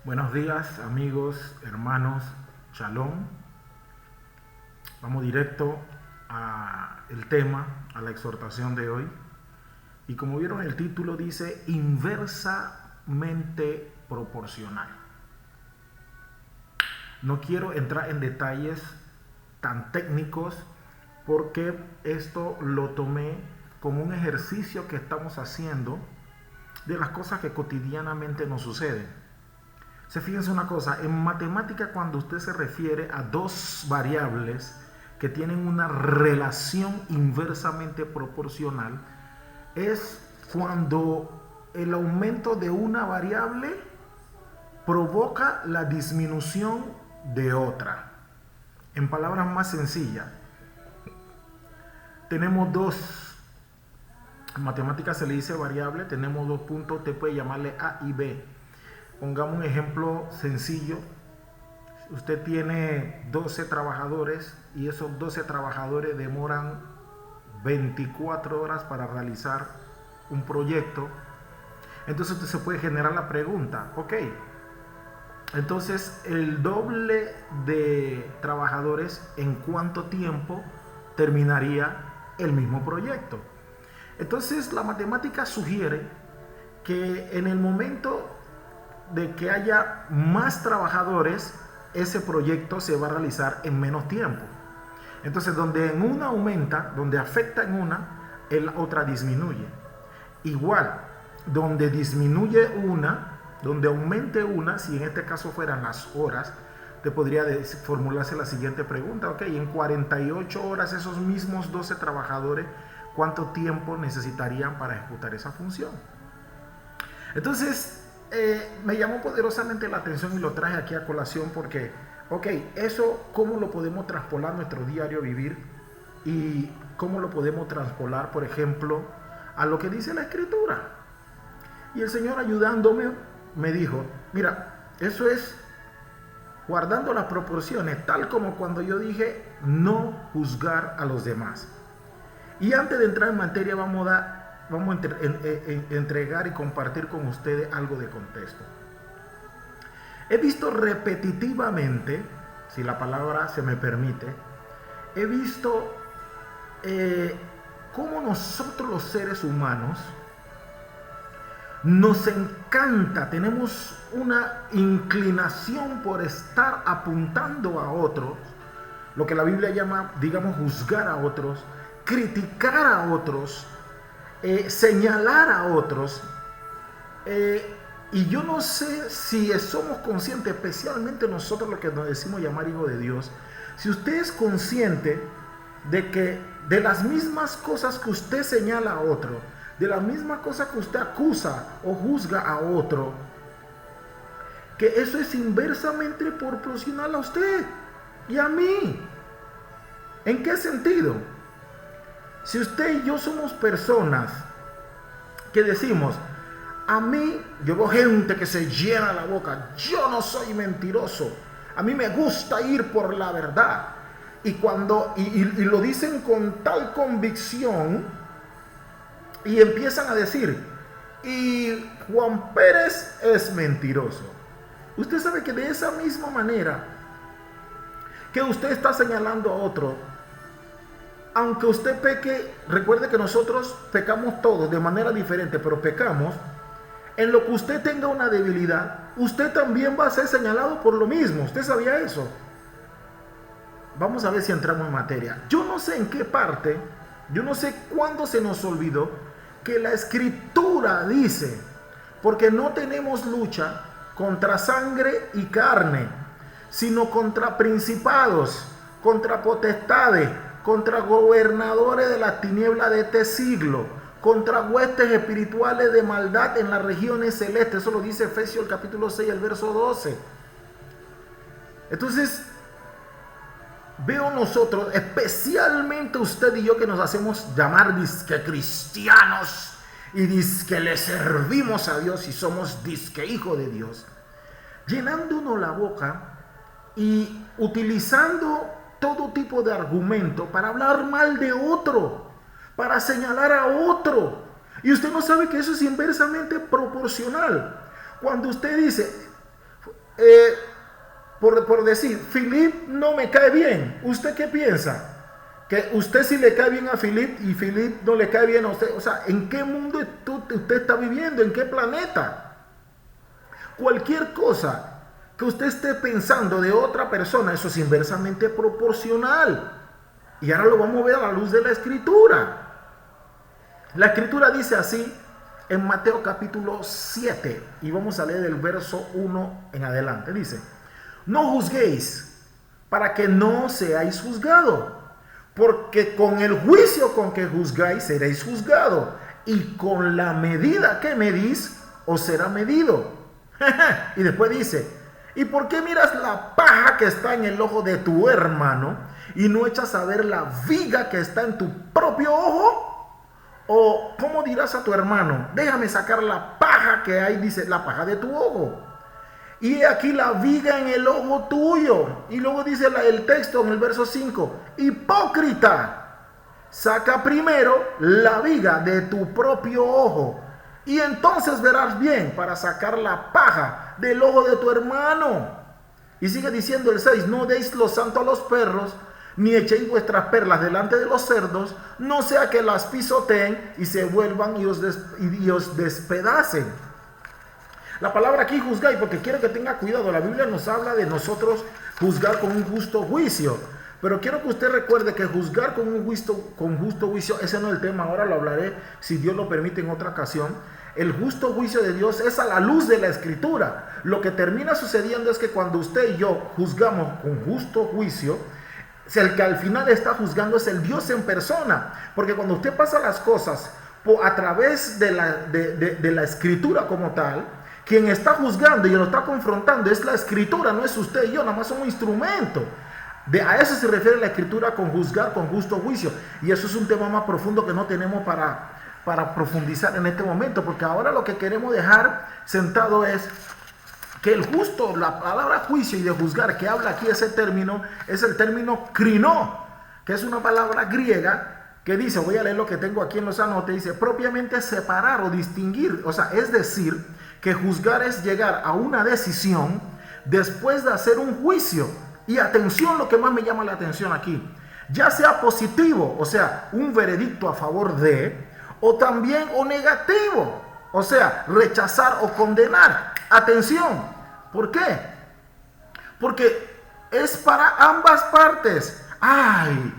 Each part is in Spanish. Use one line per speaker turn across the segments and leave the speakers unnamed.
Buenos días, amigos, hermanos, Shalom. Vamos directo al tema, a la exhortación de hoy. Y como vieron, el título dice inversamente proporcional. No quiero entrar en detalles tan técnicos porque esto lo tomé como un ejercicio que estamos haciendo de las cosas que cotidianamente nos suceden. Fíjense una cosa, en matemática cuando usted se refiere a dos variables que tienen una relación inversamente proporcional, es cuando el aumento de una variable provoca la disminución de otra. En palabras más sencillas, tenemos dos, en matemática se le dice variable, tenemos dos puntos, usted puede llamarle A y B. Pongamos un ejemplo sencillo. Usted tiene 12 trabajadores y esos 12 trabajadores demoran 24 horas para realizar un proyecto. Entonces usted se puede generar la pregunta, ok, entonces el doble de trabajadores, ¿en cuánto tiempo terminaría el mismo proyecto? Entonces la matemática sugiere que en el momento de que haya más trabajadores, ese proyecto se va a realizar en menos tiempo. Entonces, donde en una aumenta, donde afecta en una, en la otra disminuye. Igual, donde disminuye una, donde aumente una, si en este caso fueran las horas, te podría formularse la siguiente pregunta, ok, en 48 horas esos mismos 12 trabajadores, ¿cuánto tiempo necesitarían para ejecutar esa función? Entonces, me llamó poderosamente la atención y lo traje aquí a colación porque, ok, eso cómo lo podemos traspolar a nuestro diario vivir y cómo lo podemos traspolar, por ejemplo, a lo que dice la Escritura. Y el Señor ayudándome me dijo, mira, eso es guardando las proporciones, tal como cuando yo dije no juzgar a los demás. Y antes de entrar en materia vamos a entregar y compartir con ustedes algo de contexto. He visto repetitivamente, si la palabra se me permite, he visto cómo nosotros los seres humanos nos encanta, tenemos una inclinación por estar apuntando a otros, lo que la Biblia llama, digamos, juzgar a otros, criticar a otros, señalar a otros, y yo no sé si somos conscientes, especialmente nosotros los que nos decimos llamar hijos de Dios, si usted es consciente de que de las mismas cosas que usted señala a otro, de las mismas cosas que usted acusa o juzga a otro, que eso es inversamente proporcional a usted y a mí. ¿En qué sentido? Si usted y yo somos personas que decimos, a mí, yo veo gente que se llena la boca, yo no soy mentiroso, a mí me gusta ir por la verdad, y lo dicen con tal convicción, y empiezan a decir, y Juan Pérez es mentiroso. Usted sabe que de esa misma manera que usted está señalando a otro, aunque usted peque, recuerde que nosotros pecamos todos de manera diferente, pero pecamos. En lo que usted tenga una debilidad, usted también va a ser señalado por lo mismo. ¿Usted sabía eso? Vamos a ver si entramos en materia. Yo no sé en qué parte, yo no sé cuándo se nos olvidó que la Escritura dice, porque no tenemos lucha contra sangre y carne, sino contra principados, contra potestades, contra gobernadores de la tiniebla de este siglo, contra huestes espirituales de maldad en las regiones celestes. Eso lo dice Efesios el capítulo 6, el verso 12. Entonces, veo nosotros, especialmente usted y yo que nos hacemos llamar disque cristianos y disque le servimos a Dios y somos disque hijos de Dios, llenándonos la boca y utilizando todo tipo de argumento para hablar mal de otro, para señalar a otro. Y usted no sabe que eso es inversamente proporcional. Cuando usted dice, eh, por decir, Philip no me cae bien. ¿Usted qué piensa? Que usted sí le cae bien a Philip y Philip no le cae bien a usted. O sea, ¿en qué mundo usted está viviendo? ¿En qué planeta? Cualquier cosa que usted esté pensando de otra persona, eso es inversamente proporcional. Y ahora lo vamos a ver a la luz de la Escritura. La Escritura dice así en Mateo capítulo 7, y vamos a leer el verso 1 en adelante. Dice: no juzguéis para que no seáis juzgados, porque con el juicio con que juzgáis seréis juzgados, y con la medida que medís os será medido. Y después dice: ¿y por qué miras la paja que está en el ojo de tu hermano y no echas a ver la viga que está en tu propio ojo? ¿O cómo dirás a tu hermano: déjame sacar la paja que hay, dice, la paja de tu ojo, y aquí la viga en el ojo tuyo? Y luego dice el texto en el verso 5: hipócrita, saca primero la viga de tu propio ojo, y entonces verás bien para sacar la paja del ojo de tu hermano. Y sigue diciendo el 6: no deis lo santo a los perros, ni echéis vuestras perlas delante de los cerdos, no sea que las pisoteen y se vuelvan y os despedacen. La palabra aquí juzgáis, porque quiero que tenga cuidado. La Biblia nos habla de nosotros juzgar con un justo juicio, pero quiero que usted recuerde que juzgar con justo juicio, ese no es el tema. Ahora lo hablaré, si Dios lo permite, en otra ocasión. El justo juicio de Dios es a la luz de la Escritura. Lo que termina sucediendo es que cuando usted y yo juzgamos con justo juicio, el que al final está juzgando es el Dios en persona. Porque cuando usted pasa las cosas a través de la Escritura como tal, quien está juzgando y lo está confrontando es la Escritura, no es usted y yo, nada más son un instrumento. A eso se refiere la Escritura con juzgar con justo juicio. Y eso es un tema más profundo que no tenemos para profundizar en este momento, porque ahora lo que queremos dejar sentado es que el justo, la palabra juicio y de juzgar que habla aquí ese término, es el término krino, que es una palabra griega que dice, voy a leer lo que tengo aquí en los anotes, dice propiamente separar o distinguir. O sea, es decir, que juzgar es llegar a una decisión después de hacer un juicio. Y atención, lo que más me llama la atención aquí, ya sea positivo, o sea, un veredicto a favor de, o también o negativo, o sea, rechazar o condenar. Atención, ¿por qué? Porque es para ambas partes. Ay,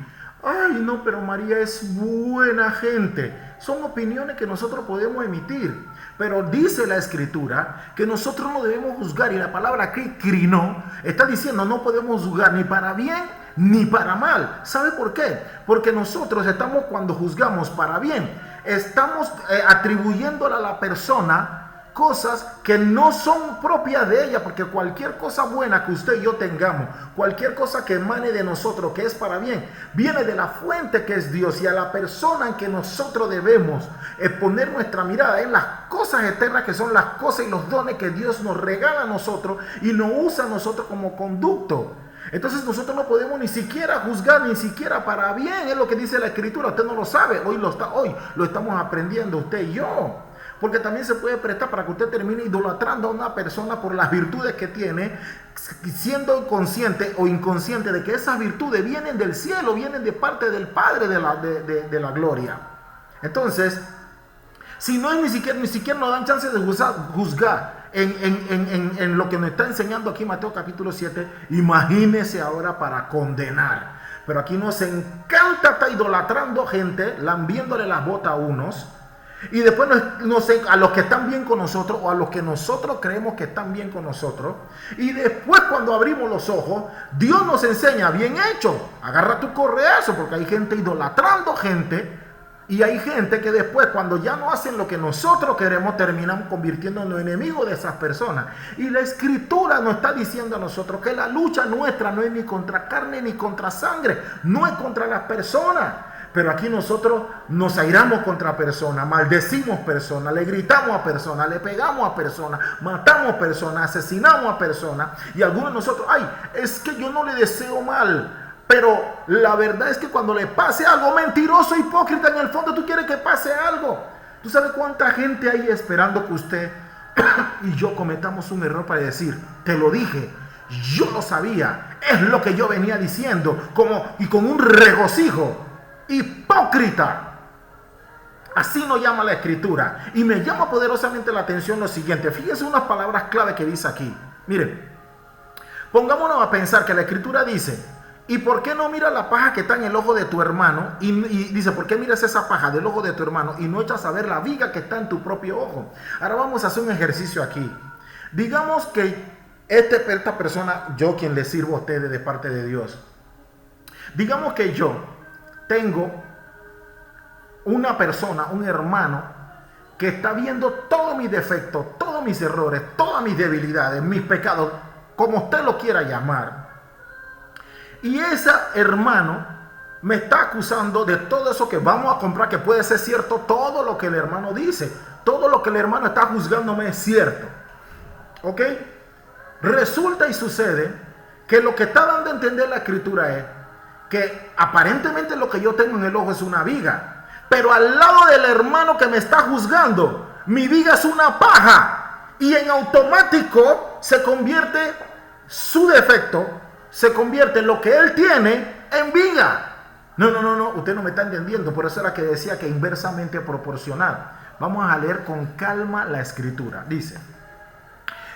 no, pero María es buena gente. Son opiniones que nosotros podemos emitir, pero dice la Escritura que nosotros no debemos juzgar, y la palabra krino está diciendo no podemos juzgar ni para bien ni para mal. ¿Sabe por qué? Porque nosotros estamos, cuando juzgamos para bien, estamos atribuyéndole a la persona cosas que no son propias de ella, porque cualquier cosa buena que usted y yo tengamos, cualquier cosa que emane de nosotros, que es para bien, viene de la fuente que es Dios, y a la persona en que nosotros debemos poner nuestra mirada en las cosas eternas, que son las cosas y los dones que Dios nos regala a nosotros y nos usa a nosotros como conducto. Entonces nosotros no podemos ni siquiera juzgar, ni siquiera para bien. Es lo que dice la Escritura. Usted no lo sabe, hoy lo estamos aprendiendo usted y yo. Porque también se puede prestar para que usted termine idolatrando a una persona por las virtudes que tiene, siendo consciente o inconsciente de que esas virtudes vienen del cielo, vienen de parte del Padre de la gloria. Entonces, si no es ni siquiera nos dan chance de juzgar en lo que nos está enseñando aquí Mateo capítulo 7, imagínese ahora para condenar. Pero aquí nos encanta estar idolatrando gente, lambiéndole las botas a unos, y después a los que están bien con nosotros, o a los que nosotros creemos que están bien con nosotros, y después cuando abrimos los ojos, Dios nos enseña, bien hecho, agarra tu correazo, porque hay gente idolatrando gente, y hay gente que después, cuando ya no hacen lo que nosotros queremos, terminan convirtiéndonos en enemigos de esas personas. Y la Escritura nos está diciendo a nosotros que la lucha nuestra no es ni contra carne ni contra sangre, no es contra las personas. Pero aquí nosotros nos airamos contra personas, maldecimos personas, le gritamos a personas, le pegamos a personas, matamos a personas, asesinamos a personas. Y algunos de nosotros, es que yo no le deseo mal. Pero la verdad es que cuando le pase algo, mentiroso, hipócrita, en el fondo tú quieres que pase algo. ¿Tú sabes cuánta gente hay esperando que usted y yo cometamos un error para decir, te lo dije, yo lo sabía, es lo que yo venía diciendo, y con un regocijo. Hipócrita. Así nos llama la Escritura. Y me llama poderosamente la atención lo siguiente. Fíjense unas palabras clave que dice aquí. Miren, pongámonos a pensar que la Escritura dice, ¿y por qué no miras la paja que está en el ojo de tu hermano? Y dice, ¿por qué miras esa paja del ojo de tu hermano y no echas a ver la viga que está en tu propio ojo? Ahora vamos a hacer un ejercicio aquí. Digamos que esta persona, yo quien le sirvo a ustedes de parte de Dios, digamos que yo tengo una persona, un hermano, que está viendo todos mis defectos, todos mis errores, todas mis debilidades, mis pecados, como usted lo quiera llamar. Y ese hermano me está acusando de todo eso que vamos a comprar, que puede ser cierto, todo lo que el hermano dice, todo lo que el hermano está juzgándome es cierto. ¿Ok? Resulta y sucede que lo que está dando a entender la Escritura es que aparentemente lo que yo tengo en el ojo es una viga, pero al lado del hermano que me está juzgando, mi viga es una paja, y en automático se convierte su defecto, se convierte lo que él tiene en viga. No, usted no me está entendiendo. Por eso era que decía que inversamente proporcional. Vamos a leer con calma la Escritura. Dice,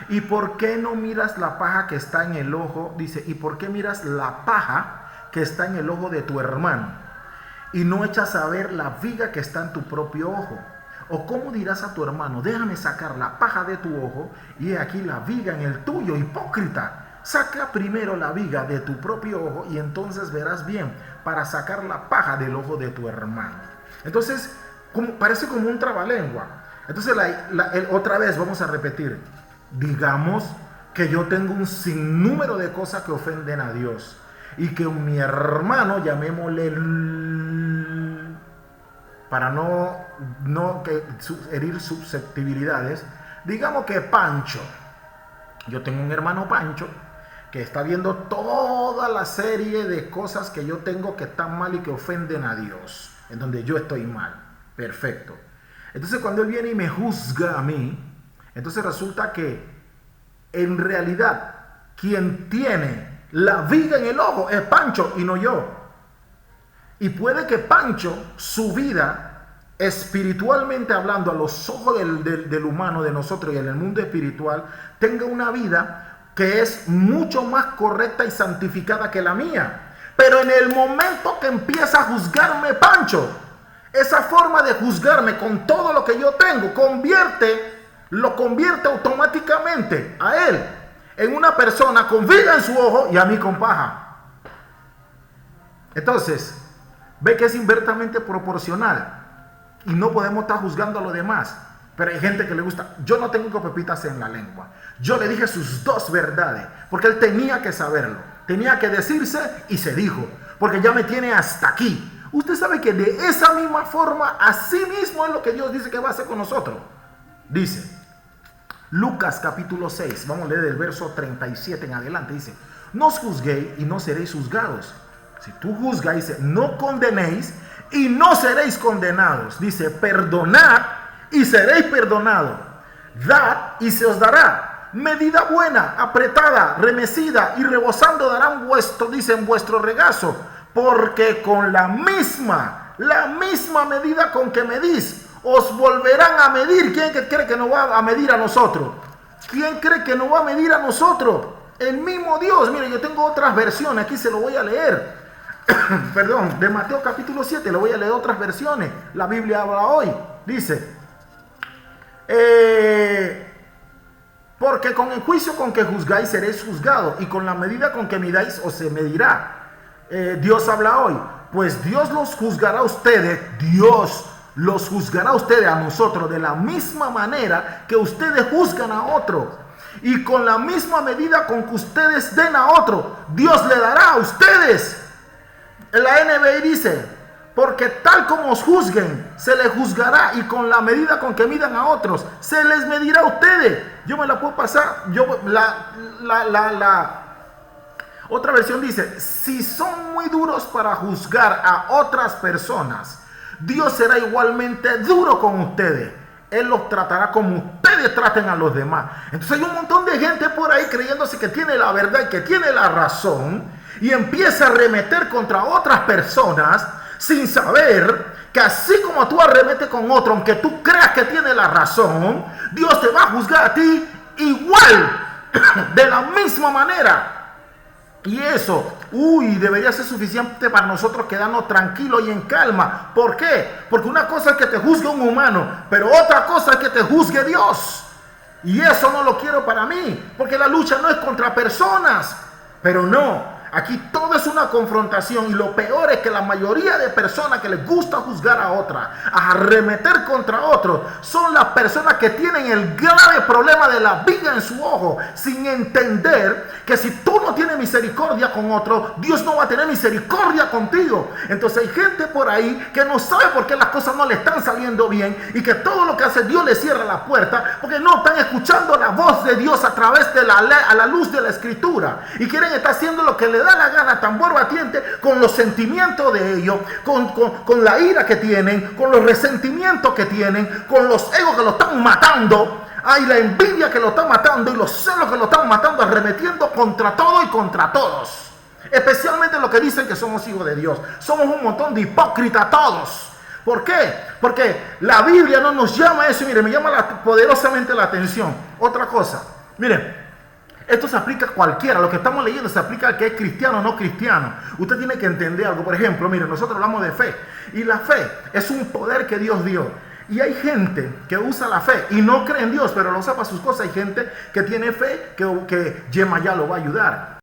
¿y por qué no miras la paja que está en el ojo? Dice, ¿y por qué miras la paja que está en el ojo de tu hermano y no echas a ver la viga que está en tu propio ojo? ¿O cómo dirás a tu hermano, déjame sacar la paja de tu ojo y he aquí la viga en el tuyo? Hipócrita. Saca primero la viga de tu propio ojo y entonces verás bien para sacar la paja del ojo de tu hermano. Entonces, parece como un trabalengua. Entonces, otra vez vamos a repetir. Digamos que yo tengo un sinnúmero de cosas que ofenden a Dios y que mi hermano, llamémosle, para no herir susceptibilidades, digamos que Pancho. Yo tengo un hermano Pancho que está viendo toda la serie de cosas que yo tengo que están mal y que ofenden a Dios, en donde yo estoy mal. Perfecto. Entonces cuando él viene y me juzga a mí, entonces resulta que en realidad quien tiene la viga en el ojo es Pancho y no yo. Y puede que Pancho, su vida, espiritualmente hablando, a los ojos del humano, de nosotros y en el mundo espiritual, tenga una vida que es mucho más correcta y santificada que la mía. Pero en el momento que empieza a juzgarme Pancho, esa forma de juzgarme con todo lo que yo tengo, lo convierte automáticamente a él en una persona con viga en su ojo y a mí con paja. Entonces, ve que es inversamente proporcional y no podemos estar juzgando a los demás. Pero hay gente que le gusta. Yo no tengo copepitas en la lengua. Yo le dije sus dos verdades, porque él tenía que saberlo, tenía que decirse y se dijo, porque ya me tiene hasta aquí. Usted sabe que de esa misma forma, así mismo es lo que Dios dice que va a hacer con nosotros. Dice Lucas capítulo 6, vamos a leer del verso 37 en adelante. Dice, no os juzguéis y no seréis juzgados. Si tú juzgas, dice, no condenéis y no seréis condenados. Dice, perdonad y seréis perdonados. Dad y se os dará. Medida buena, apretada, remecida y rebosando darán vuestro regazo. Porque con la misma medida con que medís, os volverán a medir. ¿Quién cree que nos va a medir a nosotros? ¿Quién cree que nos va a medir a nosotros? El mismo Dios. Mire, yo tengo otras versiones, aquí se lo voy a leer. Perdón, de Mateo capítulo 7, le voy a leer otras versiones. La Biblia habla hoy. Dice, porque con el juicio con que juzgáis seréis juzgados, y con la medida con que midáis os se medirá. Dios habla hoy. Pues Dios los juzgará a ustedes. Dios los juzgará a ustedes, a nosotros, de la misma manera que ustedes juzgan a otros. Y con la misma medida con que ustedes den a otro, Dios le dará a ustedes. En la NBI dice, porque tal como os juzguen, se les juzgará, y con la medida con que midan a otros, se les medirá a ustedes. Yo me la puedo pasar. Otra versión dice, si son muy duros para juzgar a otras personas, Dios será igualmente duro con ustedes. Él los tratará como ustedes ustedes traten a los demás. Entonces hay un montón de gente por ahí creyéndose que tiene la verdad y que tiene la razón y empieza a arremeter contra otras personas sin saber que así como tú arremetes con otro, aunque tú creas que tiene la razón, Dios te va a juzgar a ti igual, de la misma manera. Y eso, debería ser suficiente para nosotros quedarnos tranquilos y en calma. ¿Por qué? Porque una cosa es que te juzgue un humano, pero otra cosa es que te juzgue Dios. Y eso no lo quiero para mí, porque la lucha no es contra personas. Pero no, aquí todo es una confrontación y lo peor es que la mayoría de personas que les gusta juzgar a otra, a arremeter contra otros, son las personas que tienen el grave problema de la viga en su ojo, sin entender que si tú no tienes misericordia con otro, Dios no va a tener misericordia contigo. Entonces hay gente por ahí que no sabe por qué las cosas no le están saliendo bien y que todo lo que hace Dios le cierra la puerta porque no están escuchando la voz de Dios a través de a la luz de la Escritura y quieren estar haciendo lo que le da la gana, tambor batiente, con los sentimientos de ellos, con la ira que tienen, con los resentimientos que tienen, con los egos que lo están matando, la envidia que lo está matando y los celos que lo están matando, arremetiendo contra todo y contra todos. Especialmente los que dicen que somos hijos de Dios. Somos un montón de hipócritas todos. ¿Por qué? Porque la Biblia no nos llama a eso. Mire, me llama poderosamente la atención. Otra cosa, mire, esto se aplica a cualquiera. Lo que estamos leyendo se aplica al que es cristiano o no cristiano. Usted tiene que entender algo. Por ejemplo, mire, nosotros hablamos de fe. Y la fe es un poder que Dios dio. Y hay gente que usa la fe y no cree en Dios, pero lo usa para sus cosas. Hay gente que tiene fe que Yemayá lo va a ayudar.